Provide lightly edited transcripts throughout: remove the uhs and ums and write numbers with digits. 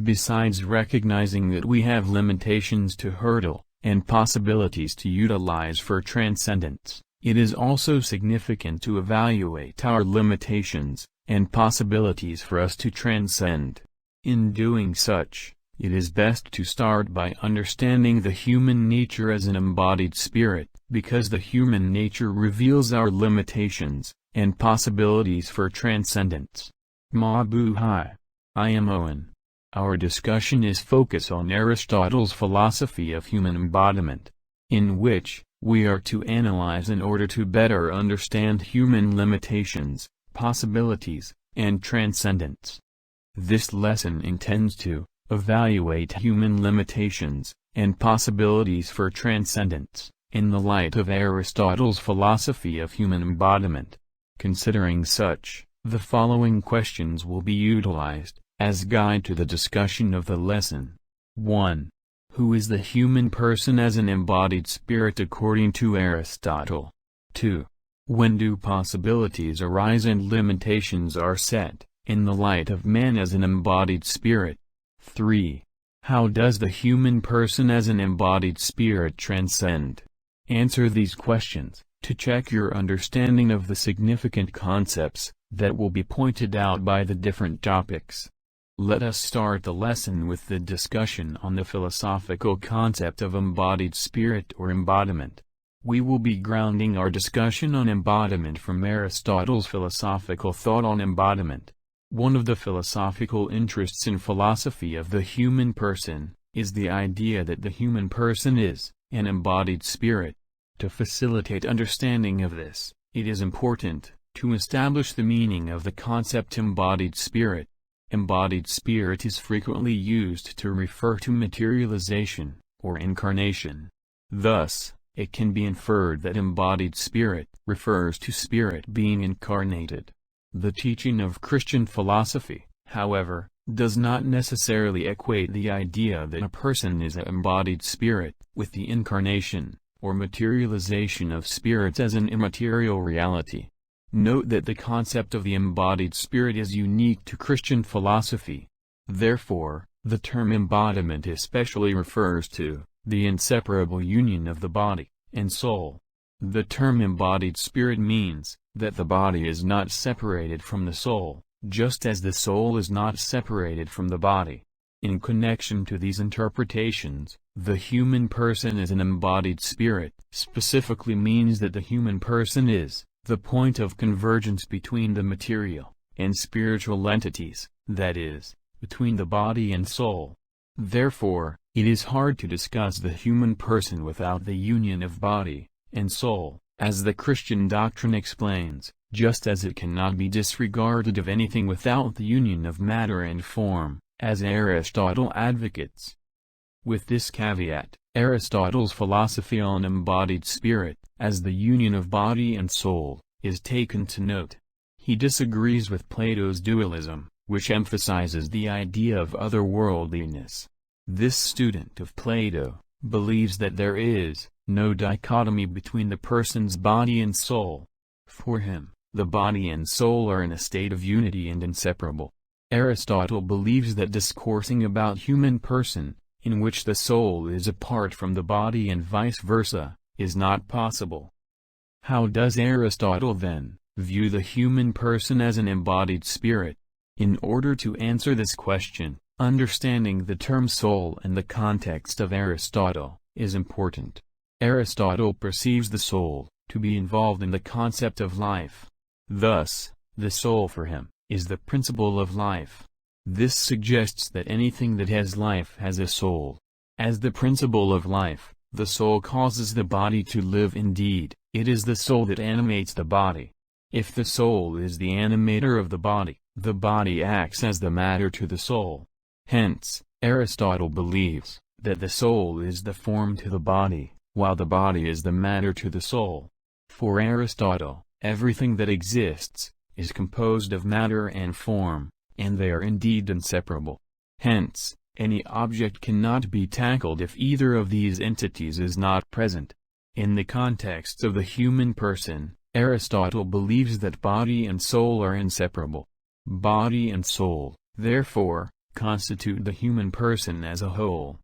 Besides recognizing that we have limitations to hurdle, and possibilities to utilize for transcendence, it is also significant to evaluate our limitations, and possibilities for us to transcend. In doing such, it is best to start by understanding the human nature as an embodied spirit, because the human nature reveals our limitations, and possibilities for transcendence. Mabuhay. I am Owen. Our discussion is focused on Aristotle's philosophy of human embodiment, in which we are to analyze in order to better understand human limitations, possibilities, and transcendence. This lesson intends to evaluate human limitations, and possibilities for transcendence, in the light of Aristotle's philosophy of human embodiment. Considering such, the following questions will be utilized as guide to the discussion of the lesson. 1. Who is the human person as an embodied spirit according to Aristotle? 2. When do possibilities arise and limitations are set, in the light of man as an embodied spirit? 3. How does the human person as an embodied spirit transcend? Answer these questions, to check your understanding of the significant concepts that will be pointed out by the different topics. Let us start the lesson with the discussion on the philosophical concept of embodied spirit or embodiment. We will be grounding our discussion on embodiment from Aristotle's philosophical thought on embodiment. One of the philosophical interests in philosophy of the human person is the idea that the human person is an embodied spirit. To facilitate understanding of this, it is important to establish the meaning of the concept embodied spirit. Embodied spirit is frequently used to refer to materialization, or incarnation. Thus, it can be inferred that embodied spirit refers to spirit being incarnated. The teaching of Christian philosophy, however, does not necessarily equate the idea that a person is an embodied spirit with the incarnation, or materialization of spirits as an immaterial reality. Note that the concept of the embodied spirit is unique to Christian philosophy. Therefore, the term embodiment especially refers to the inseparable union of the body and soul. The term embodied spirit means that the body is not separated from the soul, just as the soul is not separated from the body. In connection to these interpretations, the human person as an embodied spirit specifically means that the human person is the point of convergence between the material and spiritual entities, that is, between the body and soul. Therefore, it is hard to discuss the human person without the union of body and soul, as the Christian doctrine explains, just as it cannot be disregarded of anything without the union of matter and form, as Aristotle advocates. With this caveat, Aristotle's philosophy on embodied spirit, as the union of body and soul, is taken to note. He disagrees with Plato's dualism, which emphasizes the idea of otherworldliness. This student of Plato believes that there is no dichotomy between the person's body and soul. For him, the body and soul are in a state of unity and inseparable. Aristotle believes that discoursing about human person, in which the soul is apart from the body and vice versa, is not possible. How does Aristotle then view the human person as an embodied spirit? In order to answer this question, understanding the term soul and the context of Aristotle is important. Aristotle perceives the soul to be involved in the concept of life. Thus, the soul for him is the principle of life. This suggests that anything that has life has a soul. As the principle of life, the soul causes the body to live. Indeed, it is the soul that animates the body. If the soul is the animator of the body acts as the matter to the soul. Hence, Aristotle believes that the soul is the form to the body, while the body is the matter to the soul. For Aristotle, everything that exists is composed of matter and form, and they are indeed inseparable. Hence, any object cannot be tackled if either of these entities is not present. In the context of the human person, Aristotle believes that body and soul are inseparable. Body and soul, therefore, constitute the human person as a whole.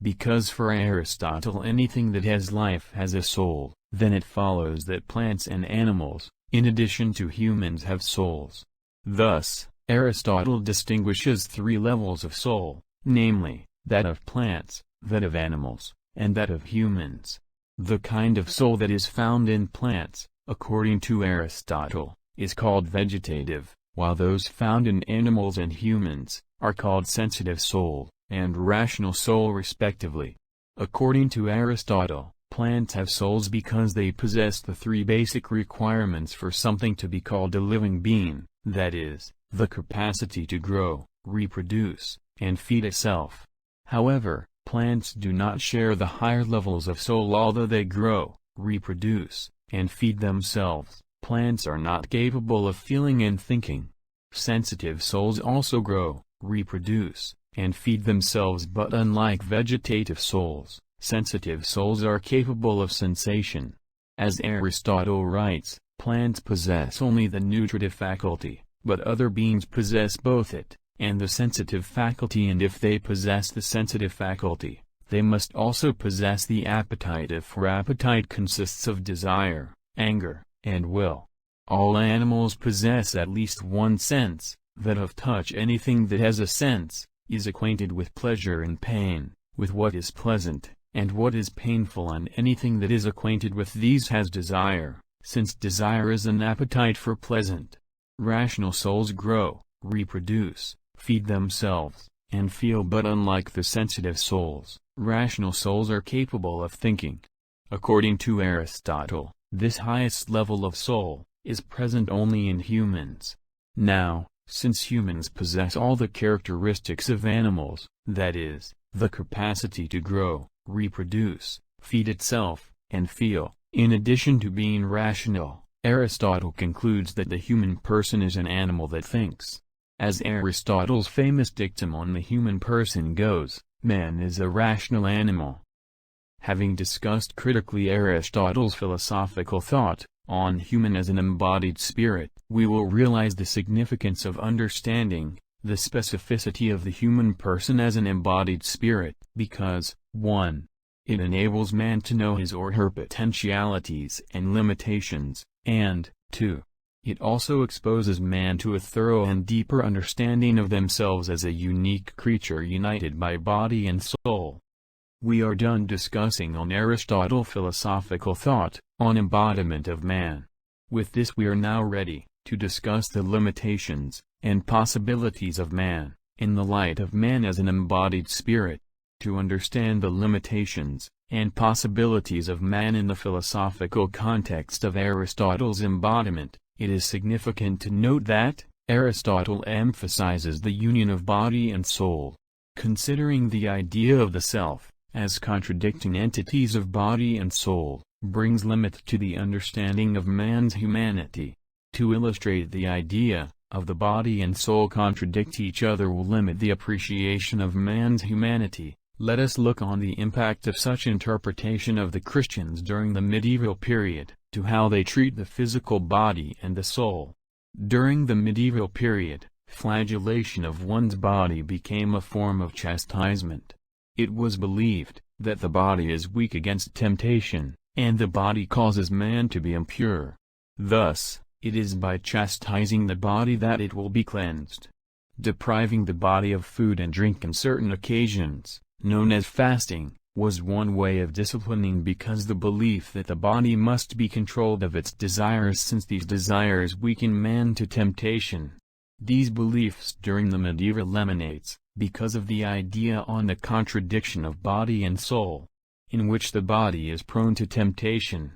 Because for Aristotle anything that has life has a soul, then it follows that plants and animals, in addition to humans, have souls. Thus, Aristotle distinguishes three levels of soul, namely, that of plants, that of animals, and that of humans. The kind of soul that is found in plants, according to Aristotle, is called vegetative, while those found in animals and humans are called sensitive soul and rational soul respectively. According to Aristotle, plants have souls because they possess the three basic requirements for something to be called a living being, that is, the capacity to grow, reproduce, and feed itself. However, plants do not share the higher levels of soul. Although they grow, reproduce, and feed themselves, plants are not capable of feeling and thinking. Sensitive souls also grow, reproduce, and feed themselves, but unlike vegetative souls, sensitive souls are capable of sensation. As Aristotle writes, plants possess only the nutritive faculty, but other beings possess both it and the sensitive faculty, and if they possess the sensitive faculty, they must also possess the appetite. For appetite consists of desire, anger, and will. All animals possess at least one sense, that of touch. Anything that has a sense is acquainted with pleasure and pain, with what is pleasant and what is painful, and anything that is acquainted with these has desire, since desire is an appetite for pleasant. Rational souls grow, reproduce, feed themselves, and feel, but unlike the sensitive souls, rational souls are capable of thinking. According to Aristotle, this highest level of soul is present only in humans. Now, since humans possess all the characteristics of animals, that is, the capacity to grow, reproduce, feed itself, and feel, in addition to being rational, Aristotle concludes that the human person is an animal that thinks. As Aristotle's famous dictum on the human person goes, man is a rational animal. Having discussed critically Aristotle's philosophical thought on human as an embodied spirit, we will realize the significance of understanding the specificity of the human person as an embodied spirit, because 1. It enables man to know his or her potentialities and limitations, and 2. It also exposes man to a thorough and deeper understanding of themselves as a unique creature united by body and soul. We are done discussing on Aristotle's philosophical thought on embodiment of man. With this we are now ready to discuss the limitations and possibilities of man, in the light of man as an embodied spirit. To understand the limitations and possibilities of man in the philosophical context of Aristotle's embodiment, it is significant to note that Aristotle emphasizes the union of body and soul. Considering the idea of the self as contradicting entities of body and soul brings limit to the understanding of man's humanity. To illustrate the idea of the body and soul contradict each other will limit the appreciation of man's humanity. Let us look on the impact of such interpretation of the Christians during the medieval period, to how they treat the physical body and the soul. During the medieval period, flagellation of one's body became a form of chastisement. It was believed that the body is weak against temptation, and the body causes man to be impure. Thus, it is by chastising the body that it will be cleansed. Depriving the body of food and drink on certain occasions, known as fasting, was one way of disciplining, because the belief that the body must be controlled of its desires, since these desires weaken man to temptation. These beliefs during the medieval emanates because of the idea on the contradiction of body and soul, in which the body is prone to temptation.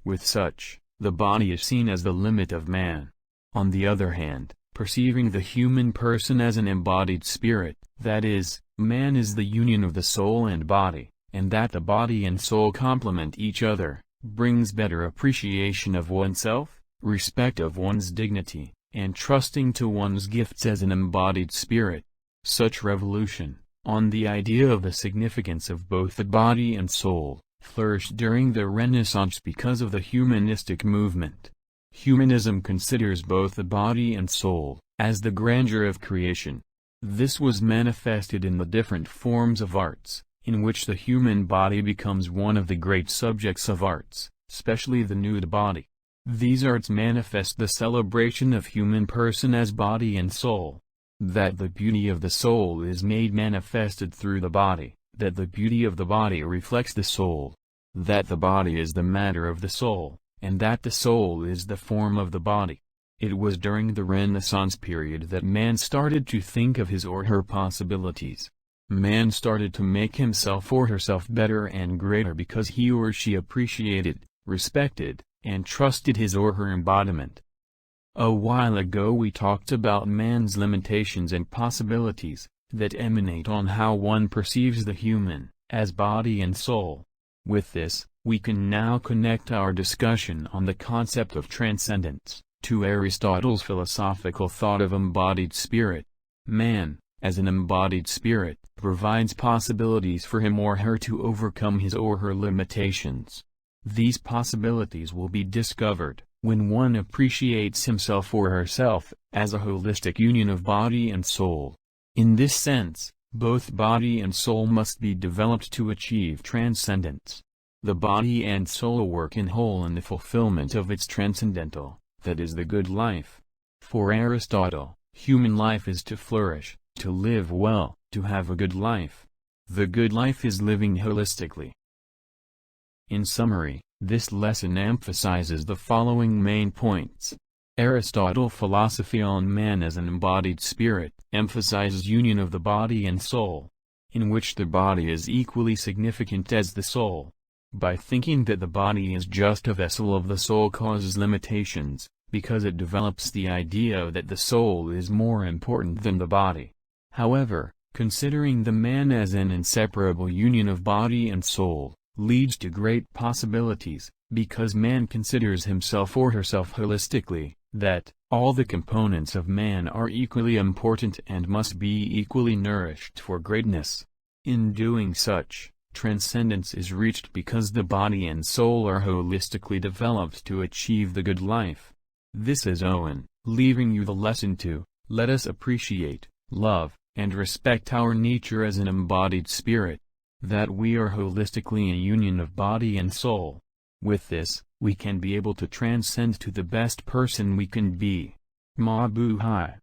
With such, the body is seen as the limit of man. On the other hand, perceiving the human person as an embodied spirit, that is, man is the union of the soul and body, and that the body and soul complement each other, brings better appreciation of oneself, respect of one's dignity, and trusting to one's gifts as an embodied spirit. Such revolution, on the idea of the significance of both the body and soul, flourished during the Renaissance because of the humanistic movement. Humanism considers both the body and soul as the grandeur of creation. This was manifested in the different forms of arts, in which the human body becomes one of the great subjects of arts, especially the nude body. These arts manifest the celebration of human person as body and soul. That the beauty of the soul is made manifested through the body, that the beauty of the body reflects the soul, that the body is the matter of the soul, and that the soul is the form of the body. It was during the Renaissance period that man started to think of his or her possibilities. Man started to make himself or herself better and greater because he or she appreciated, respected, and trusted his or her embodiment. A while ago we talked about man's limitations and possibilities, that emanate on how one perceives the human, as body and soul. With this, we can now connect our discussion on the concept of transcendence to Aristotle's philosophical thought of embodied spirit. Man, as an embodied spirit, provides possibilities for him or her to overcome his or her limitations. These possibilities will be discovered when one appreciates himself or herself as a holistic union of body and soul. In this sense, both body and soul must be developed to achieve transcendence. The body and soul work in whole in the fulfillment of its transcendental, that is the good life. For Aristotle, human life is to flourish, to live well, to have a good life. The good life is living holistically. In summary, this lesson emphasizes the following main points. Aristotle's philosophy on man as an embodied spirit emphasizes union of the body and soul, in which the body is equally significant as the soul. By thinking that the body is just a vessel of the soul causes limitations, because it develops the idea that the soul is more important than the body. However, considering the man as an inseparable union of body and soul, leads to great possibilities, because man considers himself or herself holistically, that all the components of man are equally important and must be equally nourished for greatness. In doing such, transcendence is reached because the body and soul are holistically developed to achieve the good life. This is Owen, leaving you the lesson to, let us appreciate, love, and respect our nature as an embodied spirit. That we are holistically a union of body and soul. With this, we can be able to transcend to the best person we can be. Mabuhay.